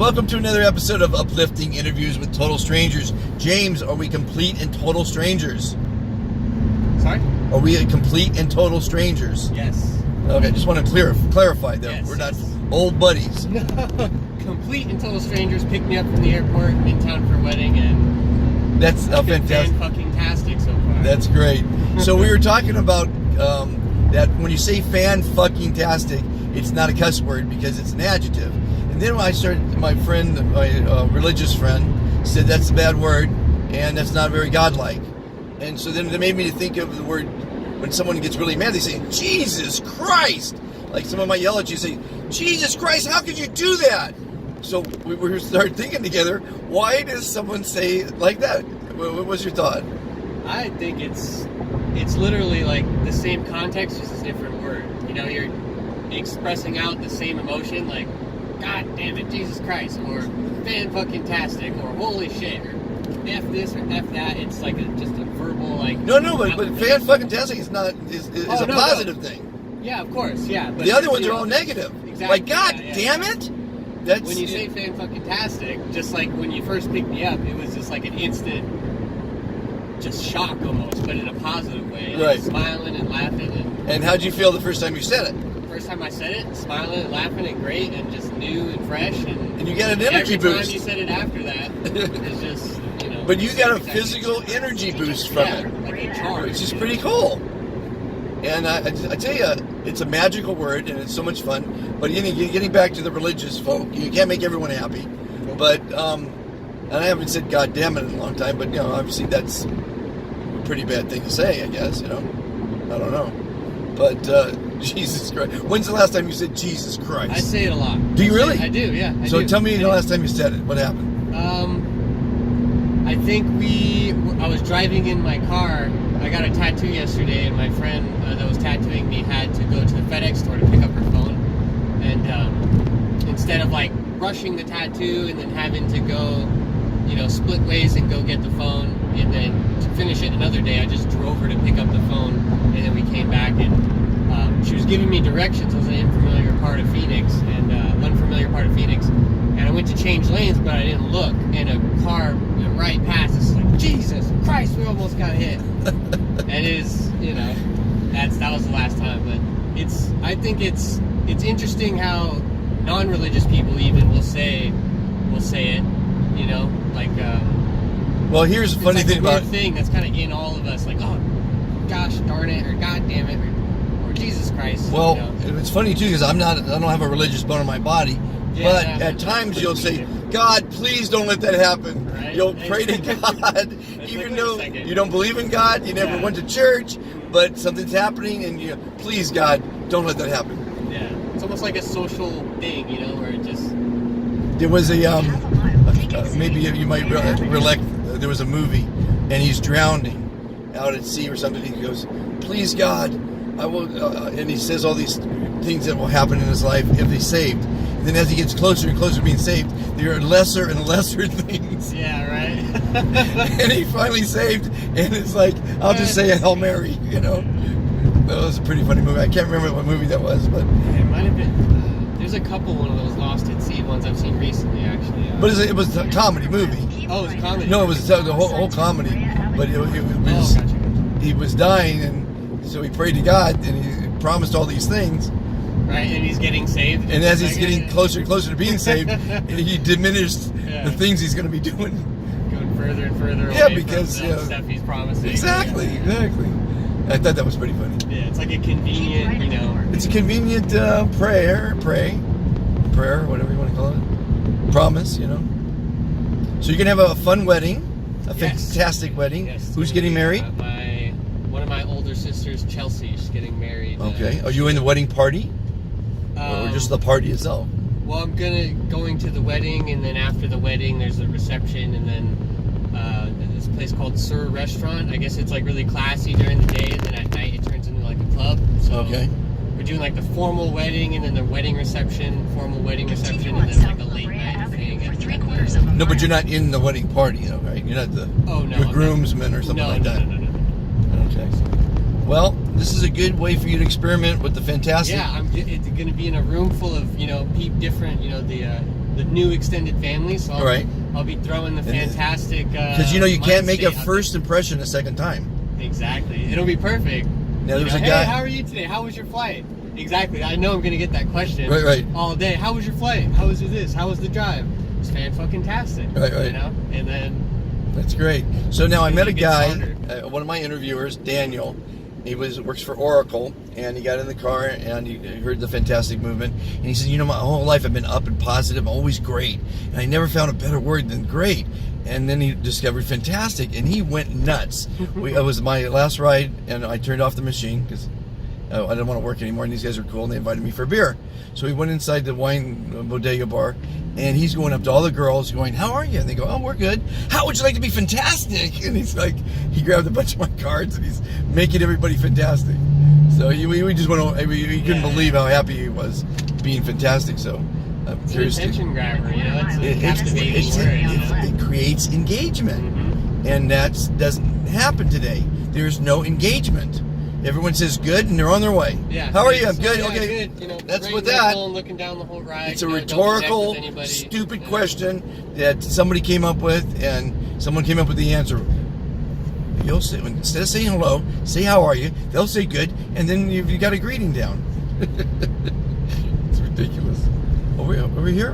Welcome to another episode of Uplifting Interviews with Total Strangers. James, are we complete and total strangers? Sorry? Are we complete and total strangers? Yes. Okay, just want to clarify that Yes, we're not old buddies. No. Complete and total strangers picked me up from the airport in town for a wedding, and That's fantastic. Fucking Tastic so far. That's great. So we were talking about that when you say fan fucking tastic, it's not a cuss word because it's an adjective. And then when I started, my friend, my religious friend, said that's a bad word and that's not very godlike. And so then it made me think of the word when someone gets really mad, they say, Jesus Christ! Like someone might yell at you, say, Jesus Christ, how could you do that? So we started thinking together, why does someone say like that? What was your thought? I think it's literally like the same context, just a different word. You know, you're expressing out the same emotion, like, God damn it, Jesus Christ, or fan fucking tastic, or holy shit, or F this or F that. It's like just a verbal, like... No, but fan fucking tastic is a positive thing. Yeah, of course, yeah. But the other ones are all negative. Exactly. Like, God yeah. damn it! That's, when you say fan fucking tastic, just like when you first picked me up, it was just like an instant, just shock almost, but in a positive way. Right. And smiling and laughing. And how'd you feel the first time you said it? First time I said it, smiling and laughing and great and just new and fresh. And you got an energy boost. Every time you said it after that, it's just, you know. But you got a physical energy boost from it. Like a charge. Which is pretty cool. And I tell you, it's a magical word and it's so much fun. But getting back to the religious folk, you can't make everyone happy. But, and I haven't said God damn it in a long time, but, you know, obviously that's a pretty bad thing to say, I guess, you know. I don't know. But, Jesus Christ. When's the last time you said Jesus Christ? I say it a lot. Do you really? I do, yeah. So tell me the last time you said it. What happened? I think I was driving in my car. I got a tattoo yesterday, and my friend that was tattooing me had to go to the FedEx store to pick up her phone. And instead of like rushing the tattoo and then having to go, you know, split ways and go get the phone, and then to finish it another day, I just drove her to pick up the phone, and then we came back and she was giving me directions. It was an unfamiliar part of Phoenix, and I went to change lanes, but I didn't look, and a car went right past us. Like, Jesus Christ, we almost got hit. And it is, you know, that was the last time. But I think it's interesting how non-religious people even will say it, you know, like. Well, here's the funny thing about thing that's kind of in all of us, like, oh, gosh darn it, or God damn it, or Jesus Christ. Well, you know. it's funny too because I don't have a religious bone in my body, but at times you'll say, God, please don't let that happen. Right? You'll pray to God, even though you don't believe in God, you never went to church, but something's happening, and you, please God, don't let that happen. Yeah, it's almost like a social thing, you know, where it just. There was maybe you might recollect. There was a movie, and he's drowning out at sea or something. He goes, "Please God, I will," and he says all these things that will happen in his life if he's saved. And then as he gets closer and closer to being saved, there are lesser and lesser things. Yeah, right. And he finally saved, and it's like, I'll just say a Hail Mary, you know. That was a pretty funny movie. I can't remember what movie that was, but it might have been. There's a couple one of those Lost at Sea ones I've seen recently, actually. But it was a comedy movie. Oh, it was a comedy. No, it was the whole comedy. But it was. Gotcha. He was dying, and so he prayed to God, and he promised all these things. Right, and he's getting saved. And as he's getting closer and closer to being saved, he diminished the things he's going to be doing. Going further and further away because from the stuff he's promising. Exactly. I thought that was pretty funny. Yeah, it's like a convenient, you know. It's a convenient prayer, whatever you want to call it. Promise, you know. So you're going to have a fun wedding, a fantastic wedding. Yes. Who's getting married? One of my older sisters, Chelsea, she's getting married. Okay. Are you in the wedding party? Or just the party itself? Well, I'm going to the wedding, and then after the wedding, there's a reception, and then this place called Sir Restaurant. I guess it's like really classy during the day, and then at night it turns into like a club. So we're doing like the formal wedding, and then the wedding reception, formal wedding reception, and then like a late night thing. No, but you're not in the wedding party, though, right? You're not the groomsmen or something like that. No. Okay. Well, this is a good way for you to experiment with the fantastic. Yeah, it's going to be in a room full of, you know, different, you know, the the new extended family. So I'll be throwing the fantastic. Because you can't make a first impression a second time. Exactly, it'll be perfect. Now there's a hey, guy. How are you today? How was your flight? Exactly. I know I'm gonna get that question. Right. All day. How was your flight? How was this? How was the drive? It's Fuckin Tastic. Right. And then. That's great. So now I met a guy, one of my interviewers, Daniel. He works for Oracle, and he got in the car and he heard the Fantastic movement, and he said, my whole life I've been up and positive, always great, and I never found a better word than great. And then he discovered Fantastic, and he went nuts. It was my last ride, and I turned off the machine because I didn't want to work anymore, and these guys were cool, and they invited me for a beer. So we went inside the wine bodega bar, and he's going up to all the girls going, how are you? And they go, oh, we're good. How would you like to be fantastic? And he's like, he grabbed a bunch of my cards, and he's making everybody fantastic. So we just went, we couldn't believe how happy he was being fantastic. So I'm curious. It's an attention grabber, it's a captivating word. It creates engagement, and that doesn't happen today. There's no engagement. Everyone says good, and they're on their way. Yeah. How are you? I'm good. Yeah, okay. Good. That's with that. Looking down the whole ride. It's a rhetorical, stupid question that somebody came up with, and someone came up with the answer. You'll say, instead of saying hello, say how are you. They'll say good, and then you've got a greeting down. It's ridiculous. Over here.